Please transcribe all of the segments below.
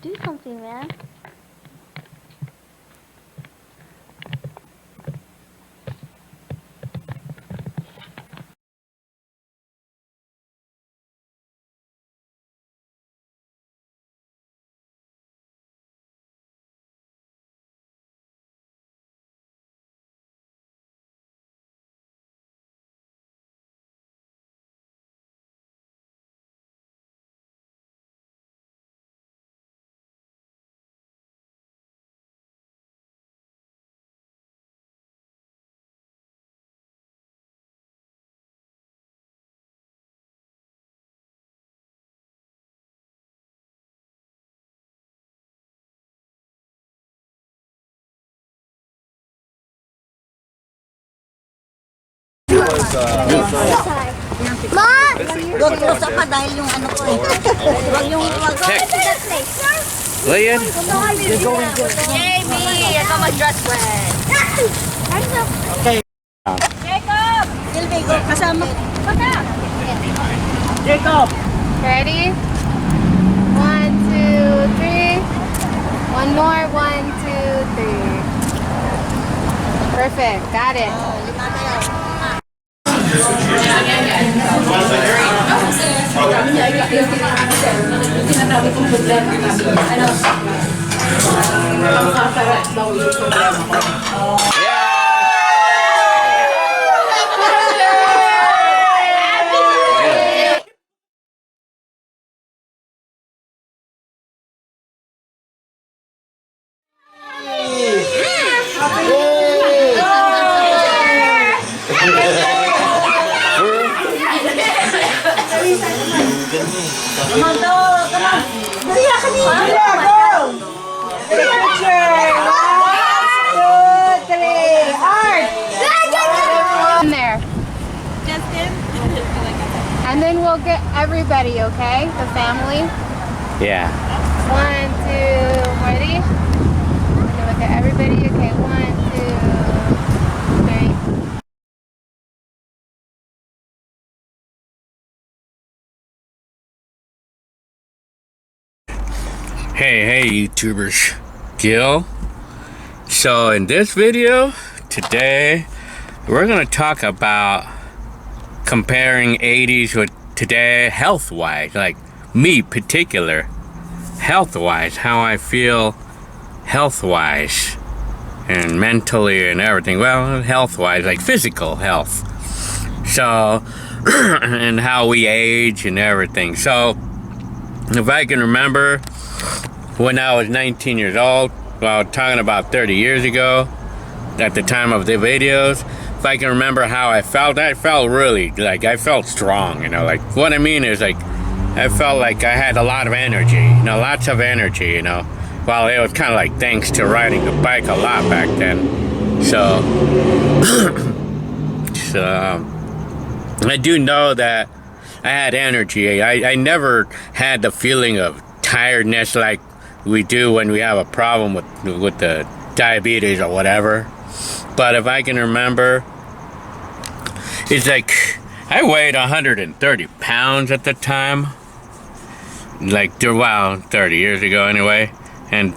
Do something, man. Ma! Huwag close up pa dahil yung ano ko eh. Huwag yung wag. Well, yeah. Yay, me! I got my dress wet. Okay. Jacob! Silvi, go. Kasama. Jacob. Ready? 1, 2, 3. One more. 1, 2, 3. Perfect. Got it. Lima tayo. Come on, go! Come on! Maria, Maria, go! Picture! 1, 2, 3, art! In there. And then we'll get everybody, okay? The family. Yeah. 1, 2, ready? Okay, look at everybody. Okay, 1, 2, 3. Hey YouTubers, Gil. So in this video today we're gonna talk about comparing 80s with today health-wise, like me particular health-wise, how I feel health-wise and mentally and everything. Well, health-wise, like physical health. So and how we age and everything. So if I can remember when I was 19 years old, well, talking about 30 years ago, at the time of the videos, if I can remember how I felt really, like, I felt strong, you know, like, what I mean is, like, I felt like I had a lot of energy, you know, lots of energy, you know, well, it was kind of like thanks to riding the bike a lot back then, so, I do know that I had energy. I never had the feeling of tiredness like we do when we have a problem with the diabetes or whatever. But if I can remember, it's like I weighed 130 pounds at the time, like, wow, 30 years ago anyway, and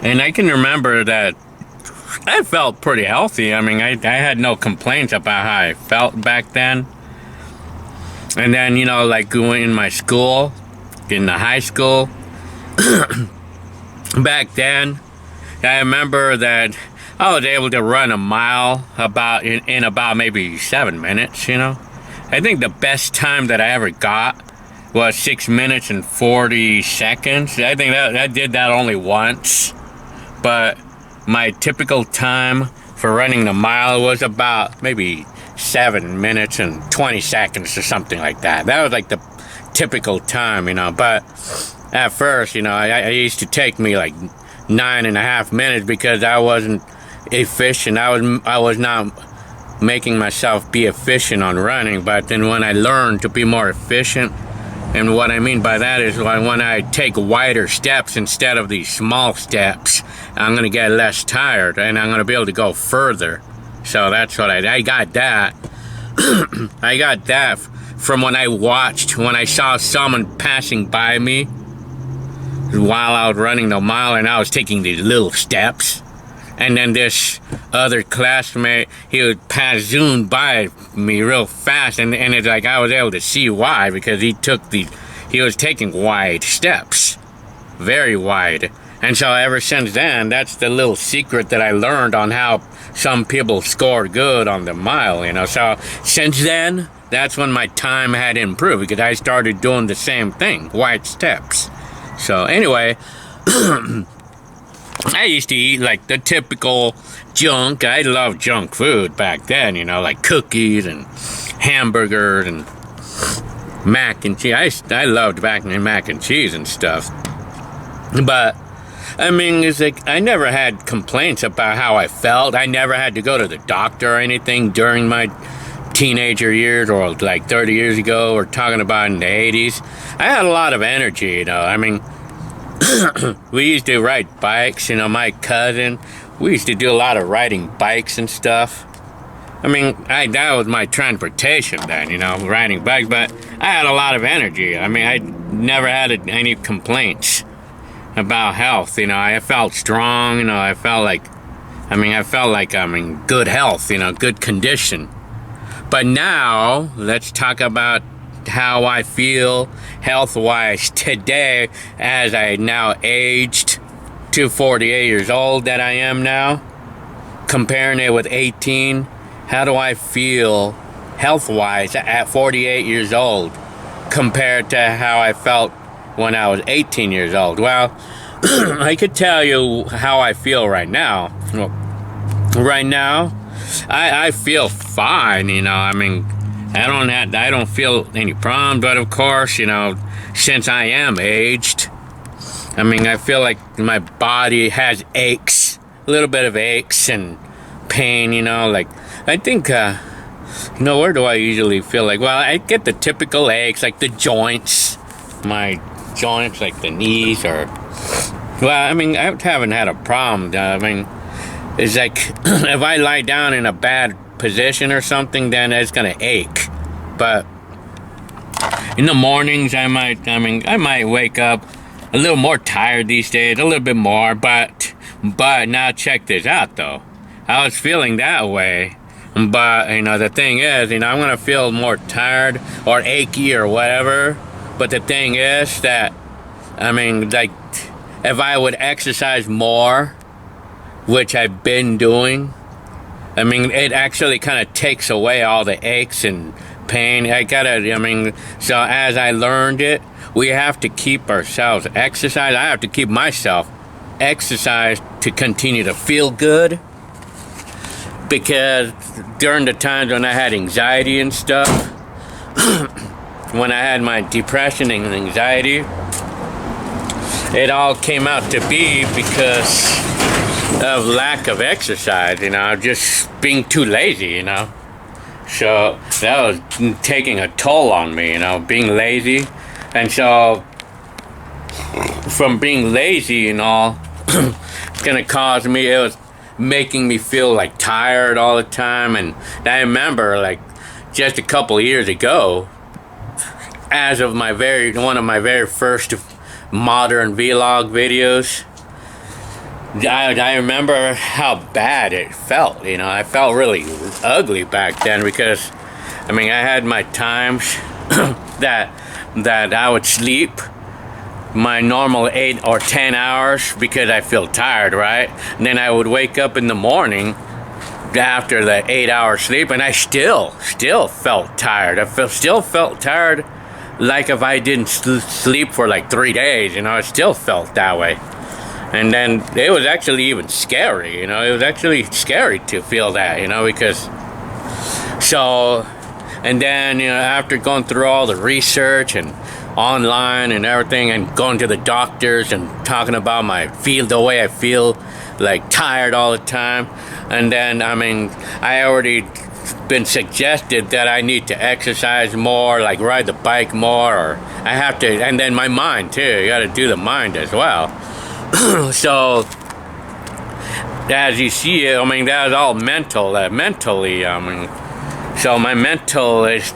I can remember that I felt pretty healthy. I mean, I had no complaints about how I felt back then. And then, you know, like going in my school, in the high school, back then, I remember that I was able to run a mile in about maybe 7 minutes, you know. I think the best time that I ever got was 6 minutes and 40 seconds. I think that I did that only once. But my typical time for running the mile was about maybe 7 minutes and 20 seconds or something like that. That was like the typical time, you know. But at first, you know, it used to take me like 9.5 minutes because I wasn't efficient. I was not making myself be efficient on running. But then when I learned to be more efficient, and what I mean by that is when I take wider steps instead of these small steps, I'm going to get less tired and I'm going to be able to go further. So that's what I got that. I got that from when I saw someone passing by me while I was running the mile, and I was taking these little steps. And then this other classmate, he would pass zoomed by me real fast, and it's like I was able to see why, because he was taking wide steps, very wide. And so ever since then, that's the little secret that I learned on how some people score good on the mile, you know. So since then, that's when my time had improved, because I started doing the same thing, wide steps. So anyway, I used to eat like the typical junk. I loved junk food back then, you know, like cookies and hamburgers and mac and cheese. I loved mac and cheese and stuff. But I mean, it's like I never had complaints about how I felt. I never had to go to the doctor or anything during my teenager years, or like 30 years ago, or talking about in the 80s. I had a lot of energy, you know. I mean, we used to ride bikes, you know, my cousin. We used to do a lot of riding bikes and stuff. I mean, that was my transportation then, you know, riding bikes, but I had a lot of energy. I mean, I never had any complaints about health, you know. I felt strong, you know. I felt like I'm in good health, you know, good condition. But now, let's talk about how I feel health-wise today, as I now aged to 48 years old that I am now, comparing it with 18. How do I feel health-wise at 48 years old compared to how I felt when I was 18 years old? Well, I could tell you how I feel right now. Well, right now, I feel fine, you know. I mean, I don't feel any problem, but of course, you know, since I am aged, I mean, I feel like my body has aches, a little bit of aches and pain, you know. Like, I think, you know, where do I usually feel like? Well, I get the typical aches, like the joints, my joints, like the knees, or, well, I mean, I haven't had a problem. I mean, it's like, if I lie down in a bad position or something, then it's gonna ache. But in the mornings, I might wake up a little more tired these days, a little bit more. But now check this out, though. I was feeling that way, but you know, the thing is, you know, I'm gonna feel more tired or achy or whatever. But the thing is that, I mean, like, if I would exercise more, which I've been doing, I mean, it actually kind of takes away all the aches and pain. So as I learned it, we have to keep ourselves exercised. I have to keep myself exercised to continue to feel good. Because during the times when I had anxiety and stuff, when I had my depression and anxiety, it all came out to be because of lack of exercise, you know, just being too lazy, you know. So that was taking a toll on me, you know, being lazy. And so from being lazy and all, it's gonna cause me, it was making me feel like tired all the time. And I remember, like, just a couple of years ago, as of one of my very first modern vlog videos, I remember how bad it felt, you know. I felt really ugly back then, because, I mean, I had my times that I would sleep my normal 8 or 10 hours because I feel tired, right? And then I would wake up in the morning after the 8-hour sleep, and I still felt tired. I still felt tired, like if I didn't sleep for like 3 days, you know. I still felt that way. And then it was actually even scary, you know. It was actually scary to feel that, you know, because and then, you know, after going through all the research and online and everything, and going to the doctors and talking about the way I feel, like tired all the time, and then, I mean, I already been suggested that I need to exercise more, like ride the bike more, or I have to, and then my mind too, you gotta do the mind as well. So, as you see, I mean, that was all mental, mentally, I mean, so my mental is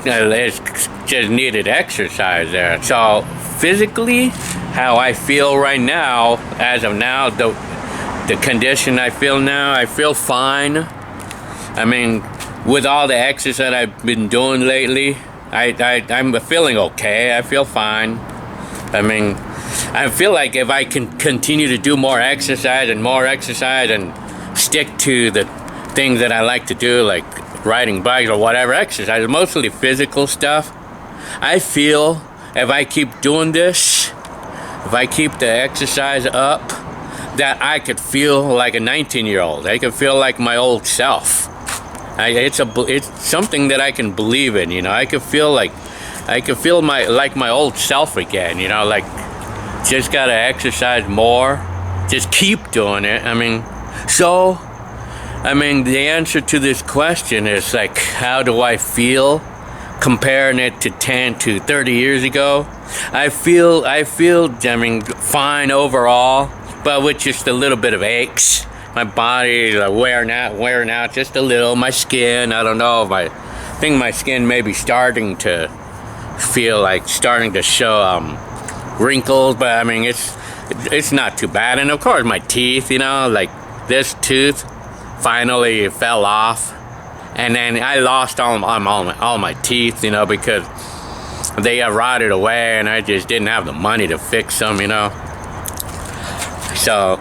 just needed exercise there. So, physically, how I feel right now, as of now, the condition I feel now, I feel fine. I mean, with all the exercise I've been doing lately, I'm feeling okay. I feel fine. I mean, I feel like if I can continue to do more exercise and stick to the things that I like to do, like riding bikes or whatever exercise, mostly physical stuff, I feel if I keep doing this, if I keep the exercise up, that I could feel like a 19-year-old. I could feel like my old self. It's something that I can believe in, you know. I could feel my old self again, you know, like just gotta exercise more, just keep doing it. I mean, the answer to this question is like, how do I feel comparing it to 10 to 30 years ago? I feel, fine overall, but with just a little bit of aches. My body is wearing out just a little. My skin, I don't know, I think my skin may be starting to show wrinkles, but I mean, it's not too bad. And of course, my teeth, you know, like this tooth finally fell off, and then I lost all my teeth, you know, because they got rotted away, and I just didn't have the money to fix them, you know. So,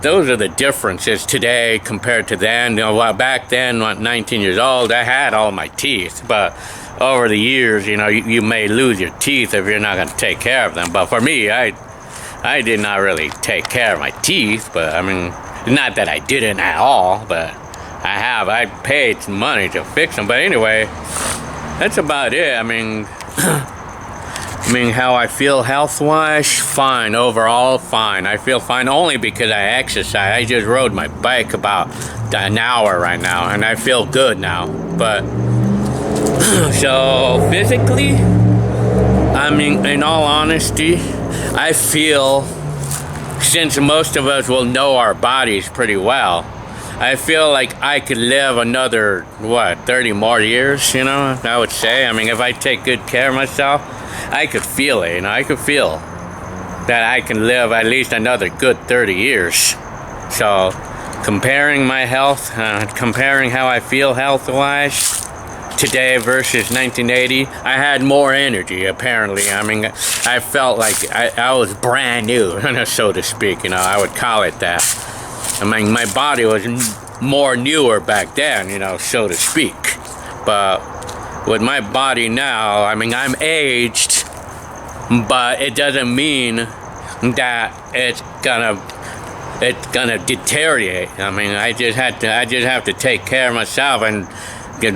those are the differences today compared to then. You know, back then, when 19 years old, I had all my teeth, but over the years, you know, you may lose your teeth if you're not going to take care of them. But for me, I did not really take care of my teeth, but I mean, not that I didn't at all, but I paid some money to fix them. But anyway, that's about it. I mean, how I feel health-wise, fine. Overall, fine. I feel fine only because I exercise. I just rode my bike about an hour right now, and I feel good now. But, so, physically, I mean, in all honesty, I feel, since most of us will know our bodies pretty well, I feel like I could live another, 30 more years, you know, I would say. I mean, if I take good care of myself, I could feel it, you know, I could feel that I can live at least another good 30 years. So, comparing my health, comparing how I feel health-wise today versus 1980, I had more energy, apparently. I mean, I felt like I was brand new, so to speak, you know, I would call it that. I mean, my body was more newer back then, you know, so to speak. But with my body now, I mean, I'm aged, but it doesn't mean that it's gonna deteriorate. I mean, I just have to take care of myself, and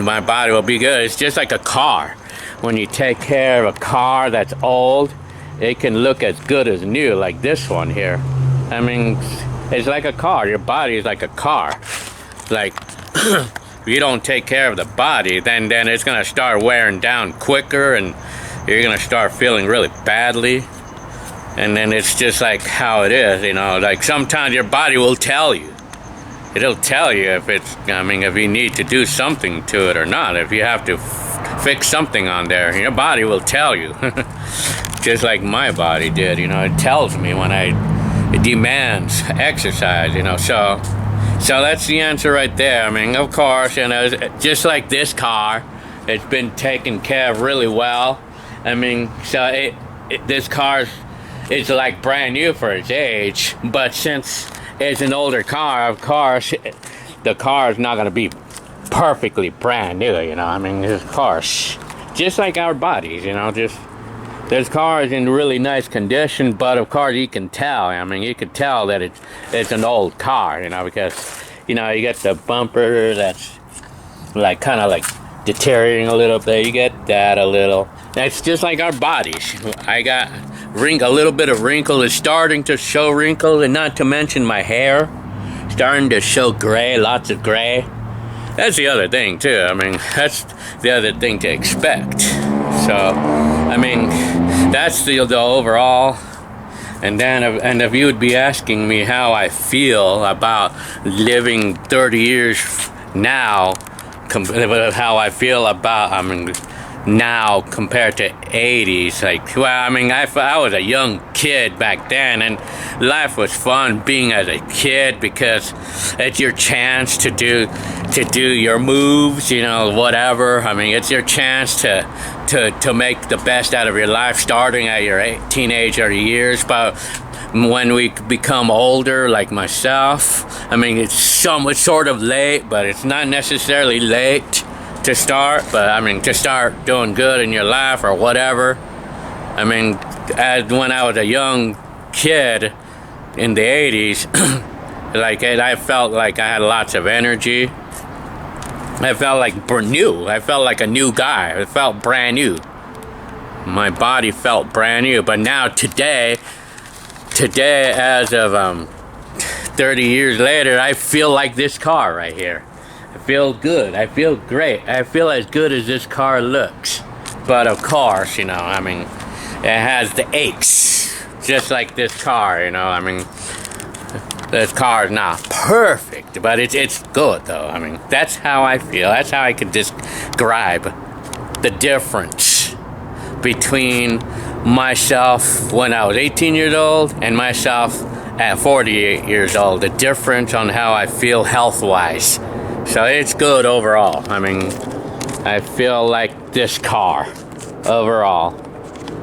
my body will be good. It's just like a car. When you take care of a car that's old, it can look as good as new, like this one here. I mean, it's like a car. Your body is like a car. Like, if you don't take care of the body, then it's gonna start wearing down quicker, and you're gonna start feeling really badly. And then it's just like how it is, you know, like sometimes your body will tell you. It'll tell you if if you need to do something to it or not. If you have to fix something on there, your body will tell you. Just like my body did, you know, it tells me when it demands exercise, you know, so that's the answer right there. I mean, of course, you know, just like this car, it's been taken care of really well. I mean, so this car is like brand new for its age, but since it's an older car, of course, the car is not going to be perfectly brand new, you know. I mean, this car, just like our bodies, you know, this car is in really nice condition, but of course you can tell. I mean, you can tell that it's an old car, you know, because, you know, you get the bumper that's like kind of like deteriorating a little bit. You get that a little. That's just like our bodies. I got a little bit of wrinkle. Is starting to show wrinkles, and not to mention my hair starting to show gray, lots of gray. That's the other thing too. I mean, that's the other thing to expect. So, I mean, that's the overall. And then, if you would be asking me how I feel about living 30 years now, how I feel about, now compared to 80s. Like, well, I mean, I was a young kid back then, and life was fun being as a kid because it's your chance to do your moves, you know, whatever. I mean, it's your chance to make the best out of your life starting at your teenager years. But when we become older, like myself, I mean, it's sort of late, but it's not necessarily late to start. But I mean, to start doing good in your life or whatever. I mean, when I was a young kid in the 80s, like, I felt like I had lots of energy. I felt like new. I felt like a new guy. I felt brand new. My body felt brand new. But now today, as of 30 years later, I feel like this car right here. I feel good. I feel great. I feel as good as this car looks. But of course, you know, I mean, it has the aches, just like this car, you know. I mean, this car is not perfect, but it's good, though. I mean, that's how I feel. That's how I could describe the difference between myself when I was 18 years old and myself at 48 years old. The difference on how I feel health-wise. So it's good overall. I mean, I feel like this car overall.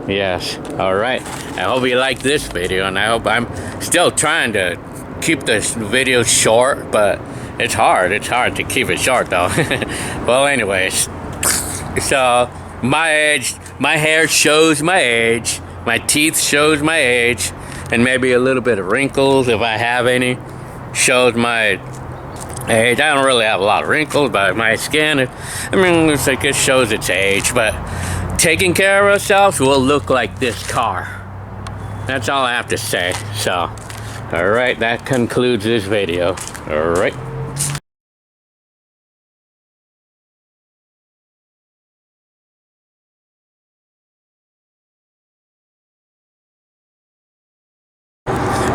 Yes. All right. I hope you like this video, and I hope I'm still trying to keep this video short, but it's hard. It's hard to keep it short, though. Well, anyways, so my age, my hair shows my age, my teeth shows my age, and maybe a little bit of wrinkles, if I have any, shows my age. I don't really have a lot of wrinkles, but my skin, I mean, it's like it shows its age. But taking care of ourselves, we'll look like this car. That's all I have to say. So, all right, that concludes this video. All right.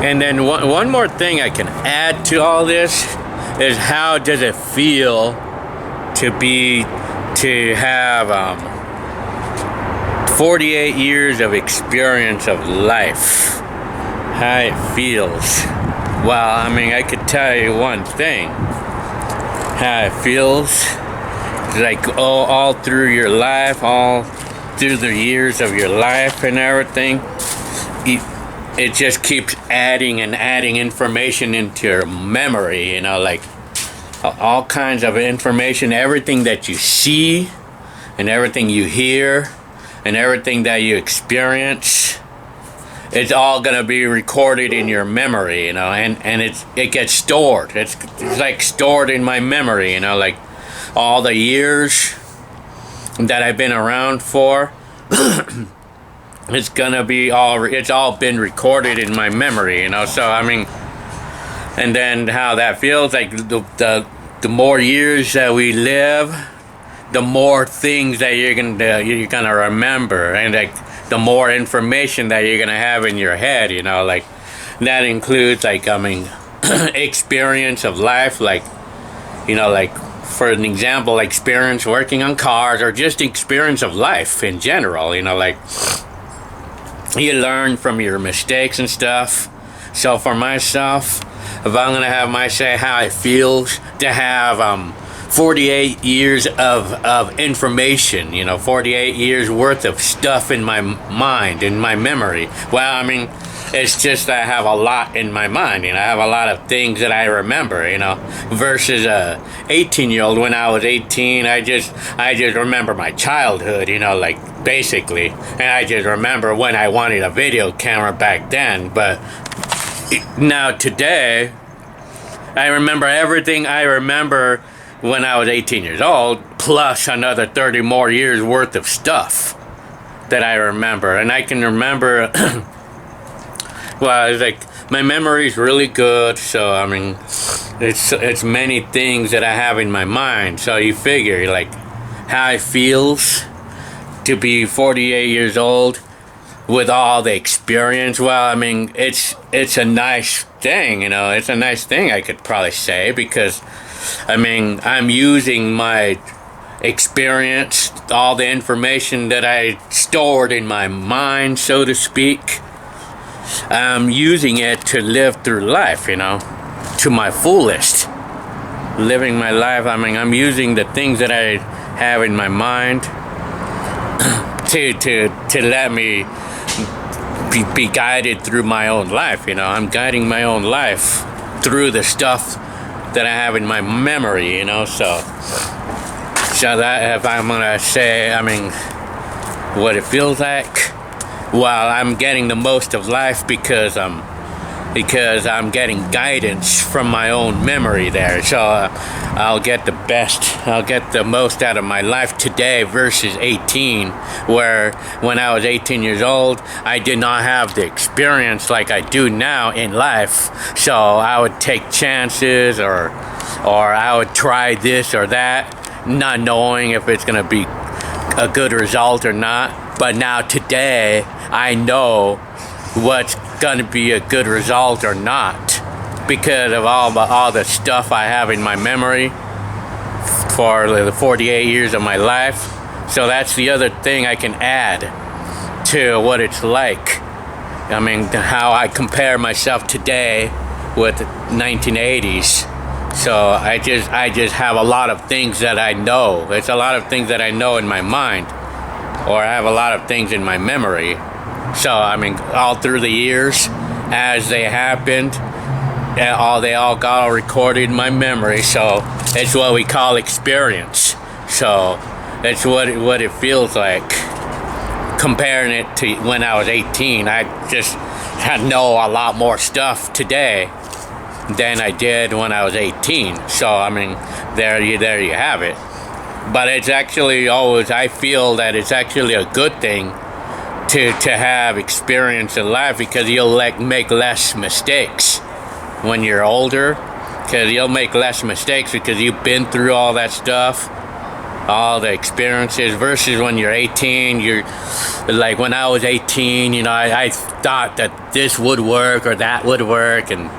And then one more thing I can add to all this is, how does it feel to have 48 years of experience of life? How it feels. Well, I mean, I could tell you one thing. How it feels, like all through your life, all through the years of your life and everything. It just keeps adding and adding information into your memory, you know, like all kinds of information, everything that you see and everything you hear and everything that you experience, it's all going to be recorded in your memory, you know, and it gets stored. It's like stored in my memory, you know, like all the years that I've been around for. It's gonna be it's all been recorded in my memory, you know. So I mean, and then how that feels, like the more years that we live, the more things that you're gonna remember, and like the more information that you're gonna have in your head, you know. Like that includes, like, I mean, experience of life, like, you know, like for an example, experience working on cars, or just experience of life in general, you know, like. You learn from your mistakes and stuff. So for myself, if I'm gonna have my say how it feels to have 48 years of information, you know, 48 years worth of stuff in my mind, in my memory. Well, I mean, it's just I have a lot in my mind, you know. I have a lot of things that I remember, you know, versus a 18-year-old. When I was 18, I just remember my childhood, you know, like, basically. And I just remember when I wanted a video camera back then. But now today, I remember everything I remember when I was 18 years old, plus another 30 more years worth of stuff that I remember. And I can remember, well, it's like, my memory's really good, so I mean, it's many things that I have in my mind. So you figure, like, how it feels to be 48 years old with all the experience. Well, I mean, it's a nice thing, you know. It's a nice thing, I could probably say, because I mean, I'm using my experience all the information that I stored in my mind, so to speak, I'm using it to live through life, to my fullest. Living my life, I'm using the things that I have in my mind to let me be guided through my own life. I'm guiding my own life through the stuff that I have in my memory. So that, if I'm gonna say, what it feels like, well, I'm getting the most of life because I'm getting guidance from my own memory there. So I'll get the most out of my life today versus 18, where when I was 18 years old, I did not have the experience like I do now in life. So I would take chances or I would try this or that, not knowing if it's going to be a good result or not. But now today, I know what's going to be a good result or not because of all the stuff I have in my memory for the 48 years of my life. So that's the other thing I can add to what it's like. How I compare myself today with 1980s. So I just have a lot of things that I know. It's a lot of things that I know in my mind, or I have a lot of things in my memory. So all through the years, as they happened, they all got recorded in my memory. So it's what we call experience. So it's what it feels like. Comparing it to when I was 18, I just know a lot more stuff today than I did when I was 18. So there you have it. But it's actually I feel that it's actually a good thing to have experience in life, because you'll make less mistakes when you're older, because you'll make less mistakes because you've been through all that stuff, all the experiences, versus when you're 18. You're like, when I was 18, I thought that this would work or that would work, and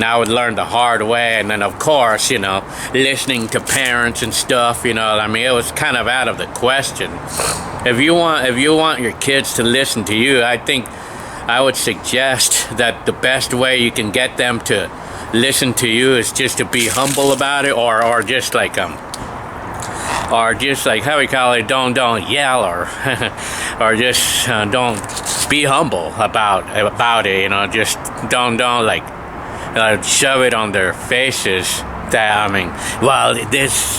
I would learn the hard way. And then of course, listening to parents and stuff, it was kind of out of the question. If you want your kids to listen to you, I think I would suggest that the best way you can get them to listen to you is just to be humble about it, or just like how we call it, don't yell, or just don't be humble about it. Just don't shove it on their faces. That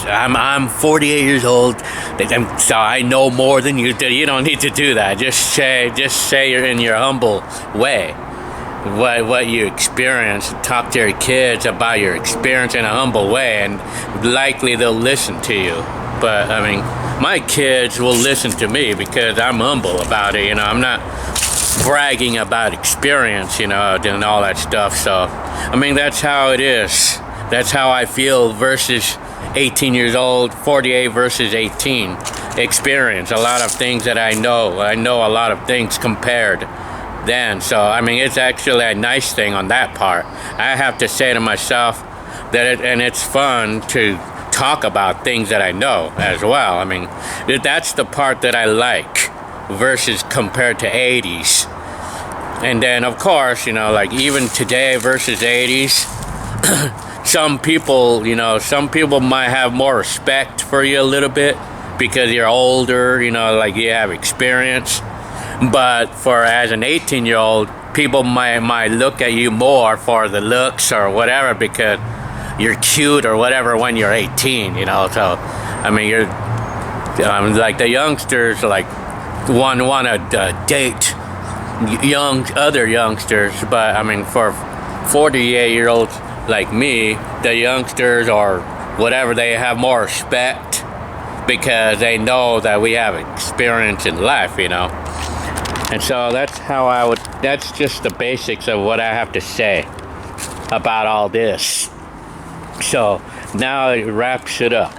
I'm 48 years old, so I know more than you do. You don't need to do that. Just say you're in your humble way what you experience. Talk to your kids about your experience in a humble way, and likely they'll listen to you. But my kids will listen to me because I'm humble about it. I'm not bragging about experience, and all that stuff. So that's how it is. That's how I feel versus 18 years old, 48 versus 18. Experience, a lot of things that I know. I know a lot of things compared then. So, it's actually a nice thing on that part. I have to say to myself that it's fun to talk about things that I know as well. That's the part that I like versus compared to 80s. And then, of course, even today versus 80s, some people might have more respect for you a little bit because you're older, you have experience. But as an 18-year-old, people might look at you more for the looks or whatever because you're cute or whatever when you're 18, So, you're like the youngsters, want to date other youngsters, but for 48-year-olds like me, the youngsters or whatever, they have more respect because they know that we have experience in life, And so that's just the basics of what I have to say about all this. So now it wraps it up.